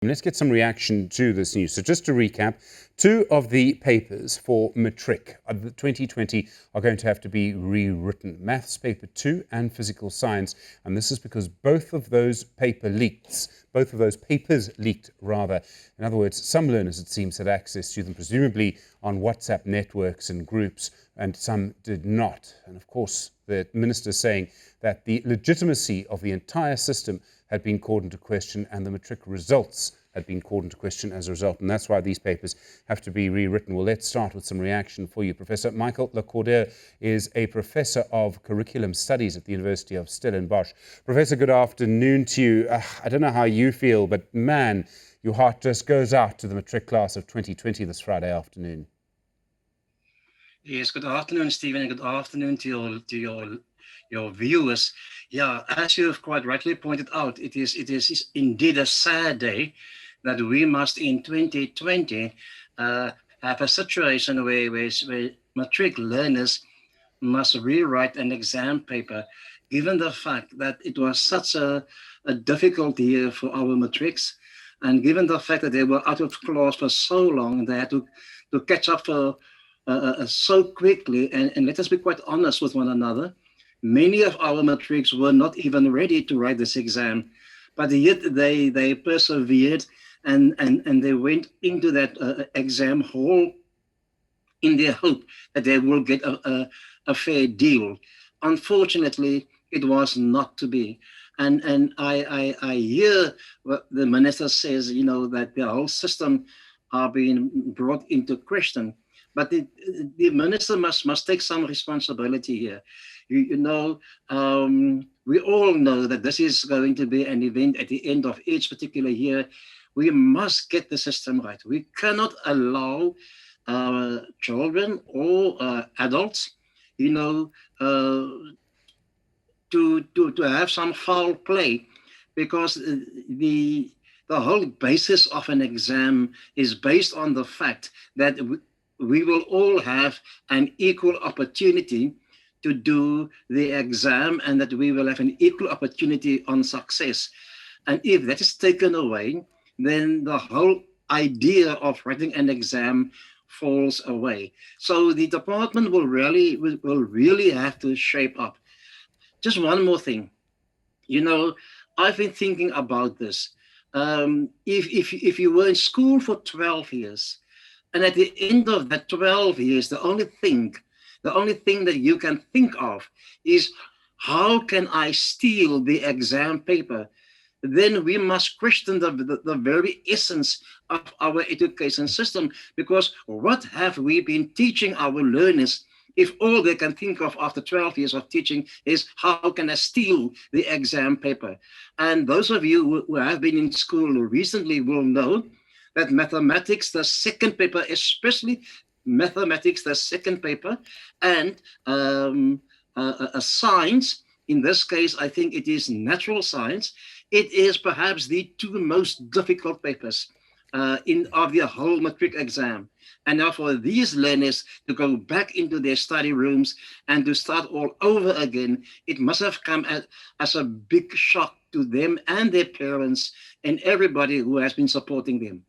Let's get some reaction to this news. So just to recap, two of the papers for Matric of the 2020 are going to have to be rewritten. Maths paper 2 and physical science. And this is because both of those papers leaked rather. In other words, some learners, it seems, had access to them, presumably on WhatsApp networks and groups, and some did not. And of course, the minister saying that the legitimacy of the entire system had been called into question and the Matric results had been called into question as a result. And that's why these papers have to be rewritten. Well, let's start with some reaction for you. Professor Michael le Cordeur is a professor of curriculum studies at the University of Stellenbosch. Professor, good afternoon to you. I don't know how you feel, but man, your heart just goes out to the Matric class of 2020 this Friday afternoon. Yes, good afternoon, Stephen, and good afternoon to your viewers. Yeah, as you have quite rightly pointed out, it is indeed a sad day that we must in 2020 have a situation where Matric learners must rewrite an exam paper, given the fact that it was such a difficult year for our Matrics, and given the fact that they were out of class for so long, they had to catch up so quickly. And let us be quite honest with one another. Many of our Matrics were not even ready to write this exam, but yet they persevered and they went into that exam hall in their hope that they will get a fair deal. Unfortunately, it was not to be. And I hear what the minister says, that the whole system are being brought into question. But the minister must take some responsibility here. We all know that this is going to be an event at the end of each particular year. We must get the system right. We cannot allow children or adults, to have some foul play, because the whole basis of an exam is based on the fact that we will all have an equal opportunity to do the exam, and that we will have an equal opportunity on success. And if that is taken away, then the whole idea of writing an exam falls away. So the department will really have to shape up. Just one more thing. I've been thinking about this. If you were in school for 12 years, and at the end of that 12 years, the only thing that you can think of is, how can I steal the exam paper? Then we must question the very essence of our education system, because what have we been teaching our learners if all they can think of after 12 years of teaching is, how can I steal the exam paper? And those of you who have been in school recently will know that mathematics, the second paper, especially mathematics, the second paper, and science, in this case, I think it is natural science, it is perhaps the two most difficult papers of the whole Matric exam. And now for these learners to go back into their study rooms and to start all over again, it must have come as a big shock to them and their parents and everybody who has been supporting them.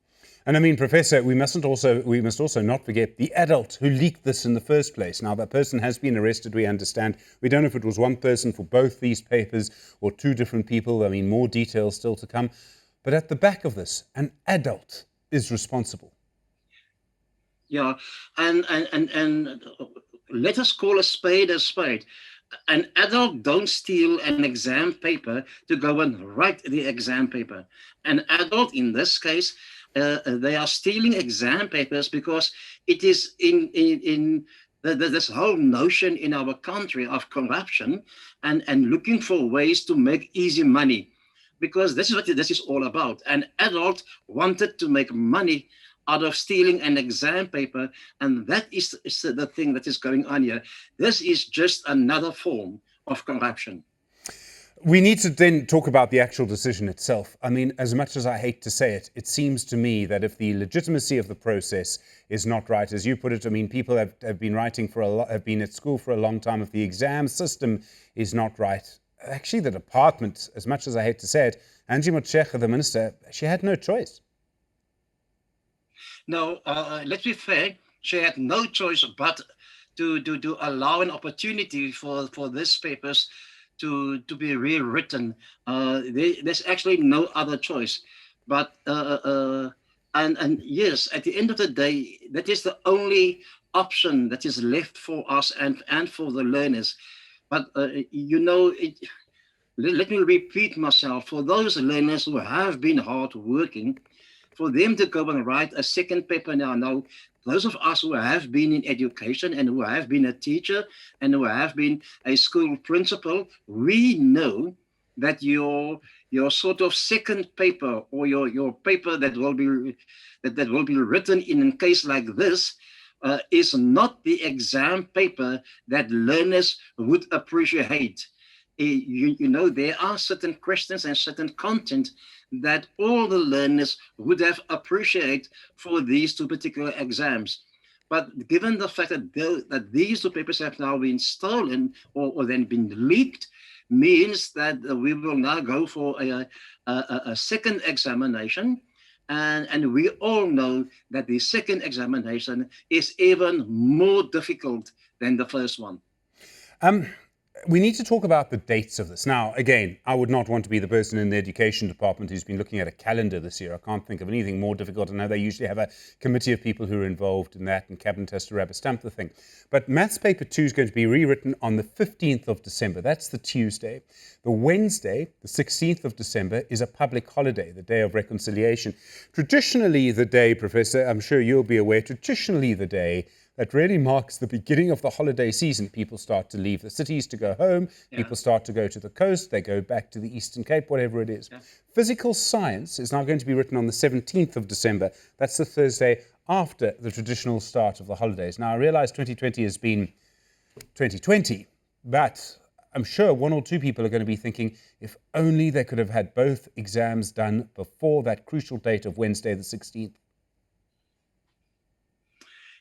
And I mean, Professor, we must also not forget the adult who leaked this in the first place. Now, that person has been arrested, we understand. We don't know if it was one person for both these papers or two different people. I mean, more details still to come. But at the back of this, an adult is responsible. Yeah, and let us call a spade a spade. An adult don't steal an exam paper to go and write the exam paper. An adult, in this case, they are stealing exam papers because it is in this whole notion in our country of corruption and looking for ways to make easy money, because this is what this is all about. An adult wanted to make money out of stealing an exam paper, and that is the thing that is going on here. This is just another form of corruption. We need to then talk about the actual decision itself. I mean, as much as I hate to say it, it seems to me that if the legitimacy of the process is not right, as you put it, I mean, people have been writing have been at school for a long time. If the exam system is not right, actually the department, as much as I hate to say it, Angie Motshekga, the minister, she had no choice. No, let's be fair. She had no choice but to allow an opportunity for these papers to be rewritten. There's actually no other choice. But and yes, at the end of the day, that is the only option that is left for us and for the learners. But let me repeat myself. For those learners who have been hard working, for them to go and write a second paper now, those of us who have been in education and who have been a teacher and who have been a school principal, we know that your sort of second paper or your paper that will be written in a case like this is not the exam paper that learners would appreciate. There are certain questions and certain content that all the learners would have appreciated for these two particular exams. But given the fact that these two papers have now been stolen or then been leaked, means that we will now go for a second examination. And we all know that the second examination is even more difficult than the first one. We need to talk about the dates of this. Now, again, I would not want to be the person in the education department who's been looking at a calendar this year. I can't think of anything more difficult. I know they usually have a committee of people who are involved in that, and Cabinet has to rubber stamp the thing. But Maths Paper 2 is going to be rewritten on the 15th of December. That's the Tuesday. The Wednesday, the 16th of December, is a public holiday, the Day of Reconciliation. Traditionally, the day, Professor, I'm sure you'll be aware, traditionally the day that really marks the beginning of the holiday season. People start to leave the cities to go home. Yeah. People start to go to the coast. They go back to the Eastern Cape, whatever it is. Yeah. Physical science is now going to be written on the 17th of December. That's the Thursday after the traditional start of the holidays. Now, I realize 2020 has been 2020, but I'm sure one or two people are going to be thinking, if only they could have had both exams done before that crucial date of Wednesday the 16th.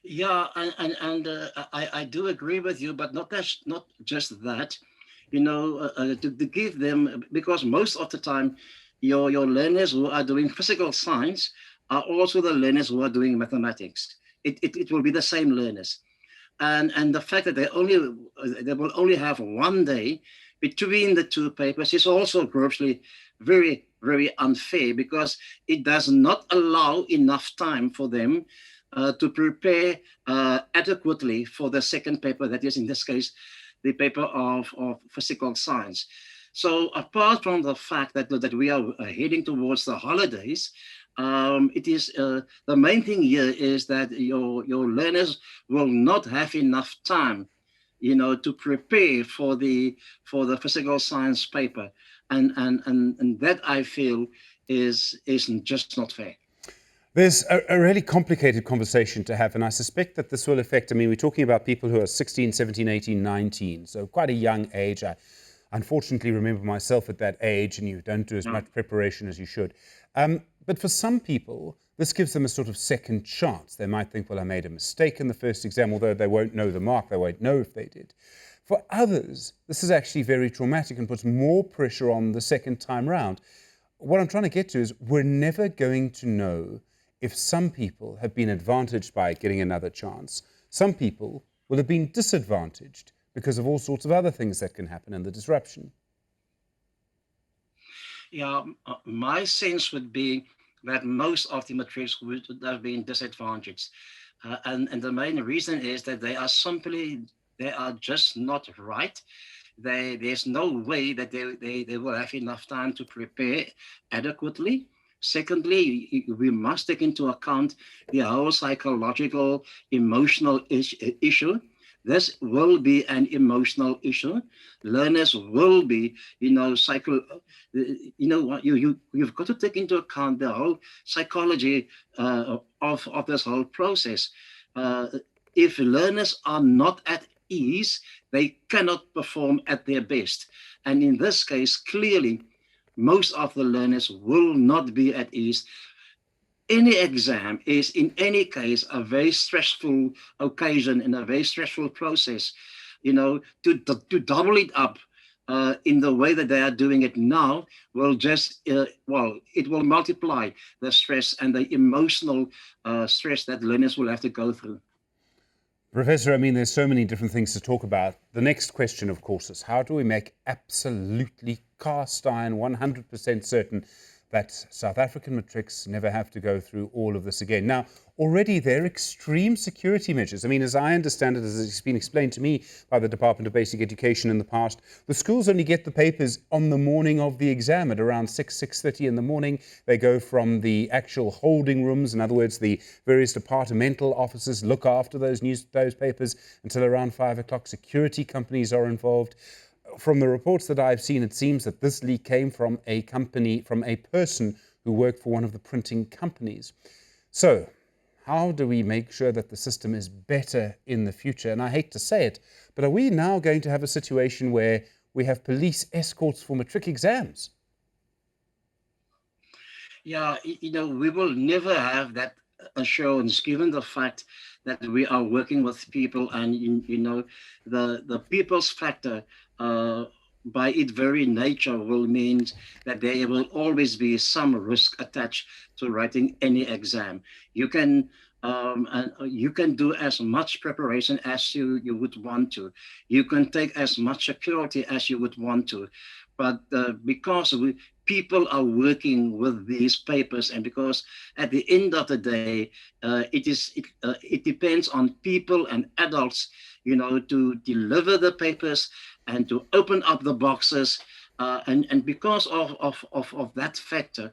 Yeah, and I do agree with you, but not just that. To give them, because most of the time, your learners who are doing physical science are also the learners who are doing mathematics. It will be the same learners, and the fact that they will only have one day between the two papers is also grossly very, very unfair, because it does not allow enough time for them to prepare adequately for the second paper, that is, in this case, the paper of physical science. So apart from the fact that we are heading towards the holidays, it is the main thing here is that your learners will not have enough time, to prepare for the physical science paper, and that, I feel, is just not fair. There's a really complicated conversation to have, and I suspect that this will affect, we're talking about people who are 16, 17, 18, 19, so quite a young age. I unfortunately remember myself at that age, and you don't do as much preparation as you should. But for some people, this gives them a sort of second chance. They might think, well, I made a mistake in the first exam, although they won't know the mark, they won't know if they did. For others, this is actually very traumatic and puts more pressure on the second time round. What I'm trying to get to is we're never going to know if some people have been advantaged by getting another chance. Some people will have been disadvantaged because of all sorts of other things that can happen in the disruption. Yeah, my sense would be that most of the matrics would have been disadvantaged. And the main reason is that they are just not right. There's no way that they will have enough time to prepare adequately. Secondly, we must take into account the whole psychological, emotional issue. This will be an emotional issue. Learners will be, you've got to take into account the whole psychology of this whole process. If learners are not at ease, they cannot perform at their best. And in this case, clearly, most of the learners will not be at ease. Any exam is, in any case, a very stressful occasion and a very stressful process. To double it up in the way that they are doing it now will just, it will multiply the stress and the emotional stress that learners will have to go through. Professor, I mean, there's so many different things to talk about. The next question, of course, is how do we make absolutely cast iron, 100% certain that South African matrics never have to go through all of this again? Now, already there are extreme security measures. I mean, as I understand it, as it's been explained to me by the Department of Basic Education in the past, the schools only get the papers on the morning of the exam at around 6:30 in the morning. They go from the actual holding rooms, in other words, the various departmental offices look after those papers until around 5 o'clock. Security companies are involved. From the reports that I've seen, it seems that this leak came from a company, from a person who worked for one of the printing companies. So, how do we make sure that the system is better in the future? And I hate to say it, but are we now going to have a situation where we have police escorts for matric exams? Yeah, we will never have that assurance, given the fact that we are working with people, and the people's factor, by its very nature, will mean that there will always be some risk attached to writing any exam. You can do as much preparation as you would want to. You can take as much security as you would want to, but because people are working with these papers, and because at the end of the day, it depends on people and adults, to deliver the papers and to open up the boxes, and because of that factor,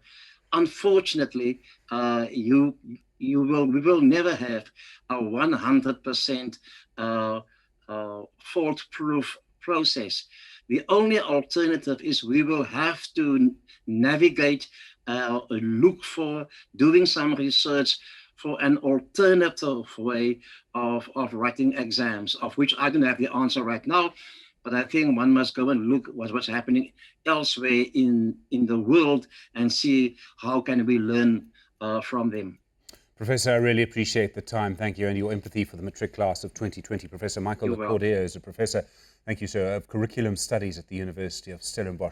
unfortunately, we will never have a 100% fault-proof process. The only alternative is we will have to navigate, look for, doing some research for an alternative way of writing exams, of which I don't have the answer right now, but I think one must go and look what's happening elsewhere in the world and see how can we learn from them. Professor, I really appreciate the time. Thank you, and your empathy for the matric class of 2020. Professor Michael le Cordeur is a professor, thank you, sir, of curriculum studies at the University of Stellenbosch.